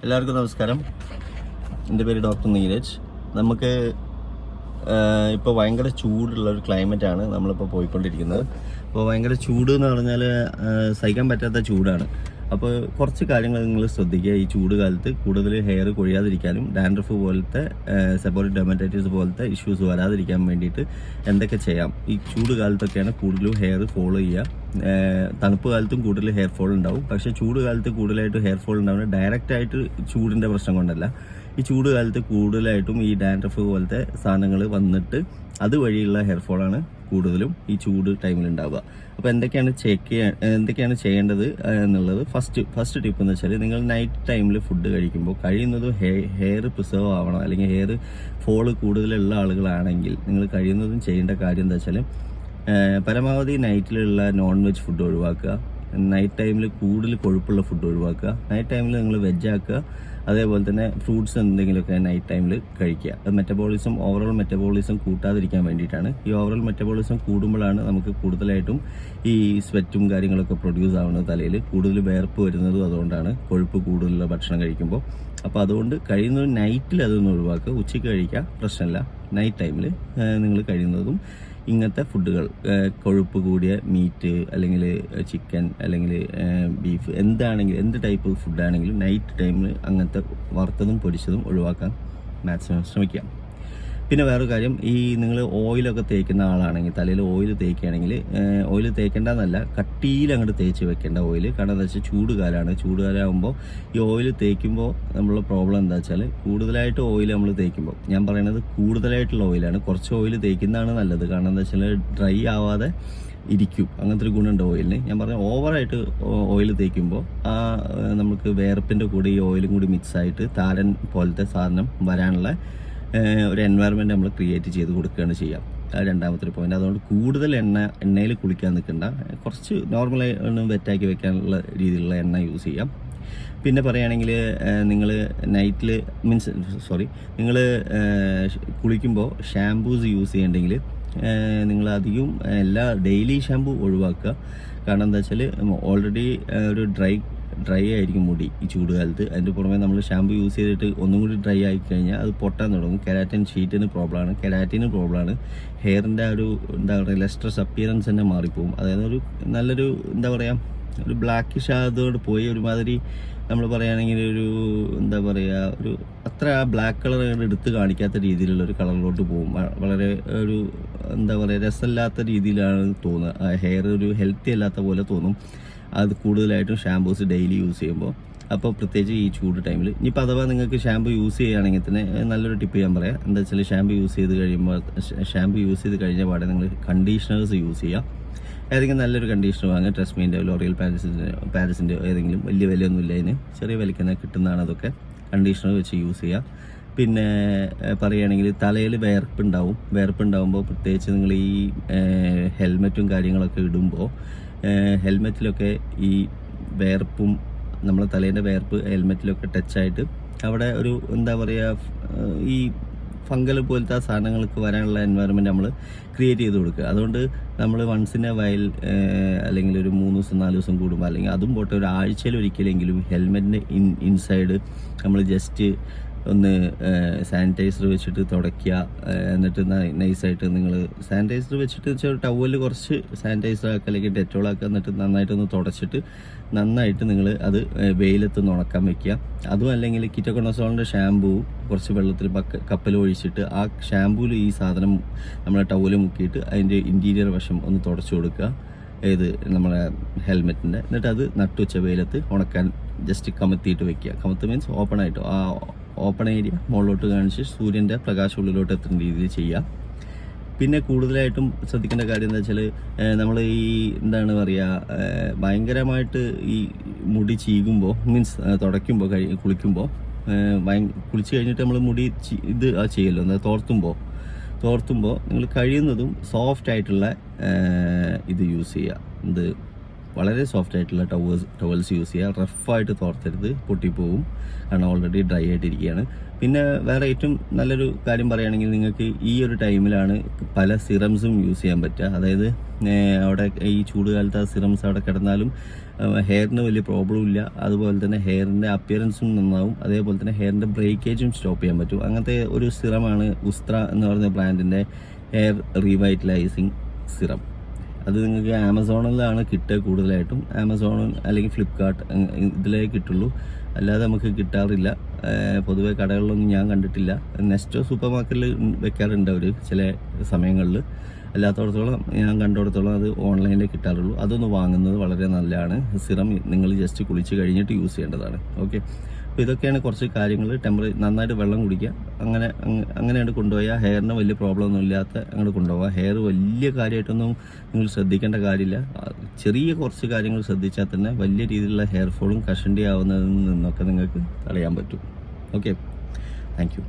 എല്ലാവർക്കും നമസ്കാരം. എൻ്റെ പേര് ഡോക്ടർ നീരജ്. നമുക്ക് ഇപ്പോൾ ഭയങ്കര ചൂടുള്ളൊരു ക്ലൈമറ്റാണ് നമ്മളിപ്പോൾ പോയിക്കൊണ്ടിരിക്കുന്നത്. അപ്പോൾ ഭയങ്കര ചൂട് എന്ന് പറഞ്ഞാൽ സഹിക്കാൻ പറ്റാത്ത ചൂടാണ്. അപ്പോൾ കുറച്ച് കാര്യങ്ങൾ നിങ്ങൾ ശ്രദ്ധിക്കുക. ഈ ചൂട് കാലത്ത് കൂടുതൽ ഹെയർ കൊഴിയാതിരിക്കാനും ഡാൻഡ്രഫ് പോലത്തെ സെബോറിക് ഡെർമറ്റൈറ്റിസ് പോലത്തെ ഇഷ്യൂസ് വരാതിരിക്കാൻ വേണ്ടിയിട്ട് എന്തൊക്കെ ചെയ്യാം. ഈ ചൂട് കാലത്തൊക്കെയാണ് കൂടുതലും ഹെയർ ഫോളോ ചെയ്യുക. തണുപ്പ് കാലത്തും കൂടുതൽ ഹെയർ ഫോൾ ഉണ്ടാവും. പക്ഷേ ചൂട് കാലത്ത് കൂടുതലായിട്ട് ഹെയർ ഫോൾ ഉണ്ടാവുന്നത് ഡയറക്റ്റായിട്ട് ചൂടിൻ്റെ പ്രശ്നം കൊണ്ടല്ല. ഈ ചൂട് കാലത്ത് കൂടുതലായിട്ടും ഈ ഡാൻഡ്രഫ് പോലത്തെ സാധനങ്ങൾ വന്നിട്ട് അതുവഴിയുള്ള ഹെയർ ഫോളാണ് കൂടുതലും ഈ ചൂട് ടൈമിൽ ഉണ്ടാവുക. അപ്പോൾ എന്തൊക്കെയാണ് ചെയ്യേണ്ടത് എന്നുള്ളത് ഫസ്റ്റ് ടിപ്പ് എന്ന് വെച്ചാൽ, നിങ്ങൾ നൈറ്റ് ടൈമിൽ ഫുഡ് കഴിക്കുമ്പോൾ കഴിയുന്നതും ഹെയർ പ്രിസർവ് ആവണം, അല്ലെങ്കിൽ ഹെയർ ഫോള് കൂടുതലുള്ള ആളുകളാണെങ്കിൽ നിങ്ങൾ കഴിയുന്നതും ചെയ്യേണ്ട കാര്യം എന്താ വെച്ചാൽ, പരമാവധി നൈറ്റിലുള്ള നോൺ വെജ് ഫുഡ് ഒഴിവാക്കുക. നൈറ്റ് ടൈമിൽ കൂടുതൽ കൊഴുപ്പുള്ള ഫുഡ് ഒഴിവാക്കുക. നൈറ്റ് ടൈമിൽ നിങ്ങൾ വെജ് ആക്കുക. അതേപോലെ തന്നെ ഫ്രൂട്ട്സ് എന്തെങ്കിലുമൊക്കെ നൈറ്റ് ടൈമിൽ കഴിക്കുക. അത് ഓവറോൾ മെറ്റബോളിസം കൂട്ടാതിരിക്കാൻ വേണ്ടിയിട്ടാണ്. ഈ ഓവറോൾ മെറ്റബോളിസം കൂടുമ്പോഴാണ് നമുക്ക് കൂടുതലായിട്ടും ഈ സ്വെറ്റും കാര്യങ്ങളൊക്കെ പ്രൊഡ്യൂസ് ആവുന്നത്. തലയിൽ കൂടുതൽ വേർപ്പ് വരുന്നതും അതുകൊണ്ടാണ്, കൊഴുപ്പ് കൂടുതലുള്ള ഭക്ഷണം കഴിക്കുമ്പോൾ. അപ്പോൾ അതുകൊണ്ട് കഴിയുന്നത് നൈറ്റിൽ അതൊന്നും ഒഴിവാക്കുക. ഉച്ചയ്ക്ക് കഴിക്കുക, പ്രശ്നമില്ല. നൈറ്റ് ടൈമിൽ നിങ്ങൾ കഴിയുന്നതും ഇങ്ങനത്തെ ഫുഡുകൾ, കൊഴുപ്പ് കൂടിയ മീറ്റ് അല്ലെങ്കിൽ ചിക്കൻ അല്ലെങ്കിൽ ബീഫ്, എന്ത് ടൈപ്പ് ഫുഡാണെങ്കിലും നൈറ്റ് ടൈമിൽ അങ്ങനത്തെ വറുത്തതും പൊരിച്ചതും ഒഴിവാക്കാൻ മാക്സിമം ശ്രമിക്കാം. പിന്നെ വേറൊരു കാര്യം, ഈ നിങ്ങൾ ഓയിലൊക്കെ തേക്കുന്ന ആളാണെങ്കിൽ, തലയിൽ ഓയിൽ തേക്കുകയാണെങ്കിൽ, ഓയിൽ തേക്കേണ്ടതെന്നല്ല, കട്ടിയിൽ അങ്ങോട്ട് തേച്ച് വെക്കേണ്ട ഓയിൽ. കാരണം എന്താ വെച്ചാൽ ചൂടുകാലമാണ്. ചൂടുകാലമാകുമ്പോൾ ഈ ഓയിൽ തേക്കുമ്പോൾ നമ്മളുടെ പ്രോബ്ലം എന്താ വെച്ചാൽ, കൂടുതലായിട്ട് ഓയിൽ നമ്മൾ തേക്കുമ്പോൾ, ഞാൻ പറയുന്നത് കൂടുതലായിട്ടുള്ള ഓയിലാണ്. കുറച്ച് ഓയിൽ തേക്കുന്നതാണ് നല്ലത്. കാരണം എന്താ വെച്ചാൽ ഡ്രൈ ആവാതെ ഇരിക്കും. അങ്ങനത്തെ ഒരു ഗുണമുണ്ട് ഓയിലിന്. ഞാൻ പറഞ്ഞ ഓവറായിട്ട് ഓയിൽ തേക്കുമ്പോൾ നമുക്ക് വേർപ്പിൻ്റെ കൂടെ ഈ ഓയിലും കൂടി മിക്സായിട്ട് താരൻ പോലത്തെ സാധനം വരാനുള്ള ഒരു എൻവയറമെൻറ്റ് നമ്മൾ ക്രിയേറ്റ് ചെയ്ത് കൊടുക്കുകയാണ് ചെയ്യാം. രണ്ടാമത്തെ ഒരു പോയിന്റ്. അതുകൊണ്ട് കൂടുതൽ എണ്ണയിൽ കുളിക്കാൻ നിൽക്കണ്ട. കുറച്ച് നോർമലായി വെറ്റാക്കി വെക്കാനുള്ള രീതിയിലുള്ള എണ്ണ യൂസ് ചെയ്യാം. പിന്നെ പറയുകയാണെങ്കിൽ, നിങ്ങൾ നിങ്ങൾ കുളിക്കുമ്പോൾ ഷാംപൂസ് യൂസ് ചെയ്യണമെങ്കിൽ നിങ്ങൾ അധികം ഡെയിലി ഷാമ്പു ഒഴിവാക്കുക. കാരണം എന്താ വെച്ചാൽ, ഓൾറെഡി ഒരു ഡ്രൈ ആയിരിക്കും മുടി ഈ ചൂട് കാലത്ത്. അതിൻ്റെ പുറമെ നമ്മൾ ഷാമ്പു യൂസ് ചെയ്തിട്ട് ഒന്നും കൂടി ഡ്രൈ ആയി കഴിഞ്ഞാൽ അത് പൊട്ടാൻ തുടങ്ങും. കെരാറ്റിൻ ഷീറ്റിന് പ്രോബ്ലമാണ്. ഹെയറിൻ്റെ ഒരു ലസ്ട്രസ് അപ്പിയറൻസ് തന്നെ മാറിപ്പോവും. അതായത് നല്ലൊരു ഒരു ബ്ലാക്കിഷ് ആയതോട് പോയി ഒരുമാതിരി നമ്മൾ പറയുകയാണെങ്കിൽ ഒരു അത്ര ആ ബ്ലാക്ക് കളർ എടുത്ത് കാണിക്കാത്ത രീതിയിലുള്ള ഒരു കളറിലോട്ട് പോകും. വളരെ ഒരു രസമില്ലാത്ത രീതിയിലാണ് തോന്നുക. ഹെയർ ഒരു ഹെൽത്തി അല്ലാത്ത പോലെ തോന്നും അത് കൂടുതലായിട്ടും ഷാമ്പൂസ് ഡെയിലി യൂസ് ചെയ്യുമ്പോൾ. അപ്പോൾ പ്രത്യേകിച്ച് ഈ ചൂട് ടൈമിൽ. ഇനിയിപ്പോൾ അഥവാ നിങ്ങൾക്ക് ഷാമ്പു യൂസ് ചെയ്യുകയാണെങ്കിൽ തന്നെ നല്ലൊരു ടിപ്പ് ഞാൻ പറയാം. എന്താ വെച്ചാൽ, ഷാമ്പു യൂസ് ചെയ്ത് കഴിഞ്ഞ പാടെ നിങ്ങൾ കണ്ടീഷണേഴ്സ് യൂസ് ചെയ്യാം. ഏതെങ്കിലും നല്ലൊരു കണ്ടീഷണർ വാങ്ങുക. ട്രെസ്മീൻ്റെ, ലോറിയൽ പാരിസിൻ്റെ ഏതെങ്കിലും. വലിയ വിലയൊന്നുമില്ല അതിന്, ചെറിയ വിലയ്ക്ക് തന്നെ കിട്ടുന്നതാണ്. അതൊക്കെ കണ്ടീഷണർ വെച്ച് യൂസ് ചെയ്യുക. പിന്നെ പറയുകയാണെങ്കിൽ, തലയിൽ വേർപ്പുണ്ടാവുമ്പോൾ പ്രത്യേകിച്ച് നിങ്ങൾ ഈ ഹെൽമെറ്റും കാര്യങ്ങളൊക്കെ ഇടുമ്പോൾ, ഹെൽമെറ്റിലൊക്കെ ഈ വേർപ്പും നമ്മളെ തലേൻ്റെ വേർപ്പ് ഹെൽമെറ്റിലൊക്കെ ടച്ചായിട്ട് അവിടെ ഒരു ഈ ഫംഗൽ പോലത്തെ സാധനങ്ങൾക്ക് വരാനുള്ള എൻവയറമെൻറ്റ് നമ്മൾ ക്രിയേറ്റ് ചെയ്ത് കൊടുക്കുക. അതുകൊണ്ട് നമ്മൾ വൺസ് ഇൻ എ വൈൽ, അല്ലെങ്കിൽ ഒരു 3 ദിവസം 4 ദിവസം കൂടുമ്പോൾ, അല്ലെങ്കിൽ അതും പോട്ടെ ഒരു ആഴ്ചയിൽ ഒരിക്കലെങ്കിലും ഹെൽമെറ്റിൻ്റെ ഇൻസൈഡ് നമ്മൾ ജസ്റ്റ് ഒന്ന് സാനിറ്റൈസർ വെച്ചിട്ട് തുടയ്ക്കുക. എന്നിട്ട് നൈസായിട്ട് നിങ്ങൾ സാനിറ്റൈസർ വെച്ചിട്ട് ടവലിൽ കുറച്ച് സാനിറ്റൈസർ ആക്കുക, അല്ലെങ്കിൽ ഡെറ്റോൾ ആക്കുക. എന്നിട്ട് നന്നായിട്ടൊന്ന് തുടച്ചിട്ട് നന്നായിട്ട് നിങ്ങൾ അത് വെയിലത്ത് ഉണക്കാൻ വെക്കുക. അതും അല്ലെങ്കിൽ കീറ്റോകോണസോളിൻ്റെ ഷാമ്പൂ കുറച്ച് വെള്ളത്തിൽ കപ്പൽ ഒഴിച്ചിട്ട് ആ ഷാമ്പൂവിൽ ഈ സാധനം നമ്മളെ ടവല് മുക്കിയിട്ട് അതിൻ്റെ ഇൻറ്റീരിയർ വശം ഒന്ന് തുടച്ചു കൊടുക്കുക. നമ്മളെ ഹെൽമെറ്റിൻ്റെ. എന്നിട്ട് അത് നട്ടുവെച്ച വെയിലത്ത് ഉണക്കാൻ ജസ്റ്റ് കമത്തിയിട്ട് വെക്കുക. കമത്ത് മീൻസ് ഓപ്പണായിട്ട് ആ ഓപ്പൺ ഏരിയ മുകളിലോട്ട് കാണിച്ച് സൂര്യൻ്റെ പ്രകാശം ഉള്ളിലോട്ട് എത്തുന്ന രീതിയിൽ ചെയ്യുക. പിന്നെ കൂടുതലായിട്ടും ശ്രദ്ധിക്കേണ്ട കാര്യം എന്താ വെച്ചാൽ, നമ്മൾ ഭയങ്കരമായിട്ട് ഈ മുടി ചീകുമ്പോൾ, മീൻസ് തുടയ്ക്കുമ്പോൾ, കുളിക്കുമ്പോൾ, കുളിച്ച് കഴിഞ്ഞിട്ട് നമ്മൾ മുടി ചെയ്യല്ലോ, തോർത്തുമ്പോൾ നിങ്ങൾ കഴിയുന്നതും സോഫ്റ്റ് ആയിട്ടുള്ള ഇത് യൂസ് ചെയ്യുക. വളരെ സോഫ്റ്റ് ആയിട്ടുള്ള ടവൽസ് യൂസ് ചെയ്യുക. റഫായിട്ട് തോർത്തരുത്, പൊട്ടിപ്പോവും, കാരണം ഓൾറെഡി ഡ്രൈ ആയിട്ടിരിക്കുകയാണ്. പിന്നെ വേറെ ഏറ്റവും നല്ലൊരു കാര്യം പറയുകയാണെങ്കിൽ നിങ്ങൾക്ക് ഈ ഒരു ടൈമിലാണ് പല സിറംസും യൂസ് ചെയ്യാൻ പറ്റുക. അതായത് അവിടെ ഈ ചൂടുകാലത്ത് ആ സിറംസ് അവിടെ കിടന്നാലും ഹെയറിന് വലിയ പ്രോബ്ലം ഇല്ല. അതുപോലെ തന്നെ ഹെയറിൻ്റെ അപ്പിയറൻസും നന്നാവും. അതേപോലെ തന്നെ ഹെയറിൻ്റെ ബ്രേക്കേജും സ്റ്റോപ്പ് ചെയ്യാൻ പറ്റും. അങ്ങനത്തെ ഒരു സിറമാണ് ഉസ്ത്ര എന്ന് പറയുന്ന ബ്രാൻഡിൻ്റെ ഹെയർ റീവൈറ്റലൈസിങ് സിറം. അത് നിങ്ങൾക്ക് ആമസോണിലാണ് കിട്ടുക കൂടുതലായിട്ടും. ആമസോൺ അല്ലെങ്കിൽ ഫ്ലിപ്കാർട്ട് ഇതിലേ കിട്ടുള്ളൂ, അല്ലാതെ നമുക്ക് കിട്ടാറില്ല. പൊതുവെ കടകളിലൊന്നും ഞാൻ കണ്ടിട്ടില്ല. നെസ്റ്റോ സൂപ്പർ മാർക്കറ്റിൽ വെക്കാറുണ്ട് അവർ ചില സമയങ്ങളിൽ. അല്ലാത്തടത്തോളം ഞാൻ കണ്ടിടത്തോളം അത് ഓൺലൈനിൽ കിട്ടാറുള്ളൂ. അതൊന്ന് വാങ്ങുന്നത് വളരെ നല്ലതാണ്. സിറം നിങ്ങൾ ജസ്റ്റ് കുളിച്ച് കഴിഞ്ഞിട്ട് യൂസ് ചെയ്യേണ്ടതാണ്. ഓക്കെ, അപ്പോൾ ഇതൊക്കെയാണ് കുറച്ച് കാര്യങ്ങൾ. നന്നായിട്ട് വെള്ളം കുടിക്കുക, അങ്ങനെയാണ് കൊണ്ടുപോയാൽ ഹെയറിന് വലിയ പ്രോബ്ലം ഒന്നും ഇല്ലാത്ത അങ്ങോട്ട് കൊണ്ടുപോകുക. ഹെയർ വലിയ കാര്യമായിട്ടൊന്നും നിങ്ങൾ ശ്രദ്ധിക്കേണ്ട കാര്യമില്ല. ചെറിയ കുറച്ച് കാര്യങ്ങൾ ശ്രദ്ധിച്ചാൽ തന്നെ വലിയ രീതിയിലുള്ള ഹെയർ ഫോളും കഷണ്ടി ആവുന്നതിൽ നിന്നൊക്കെ നിങ്ങൾക്ക് തടയാൻ പറ്റും. Okay, thank you.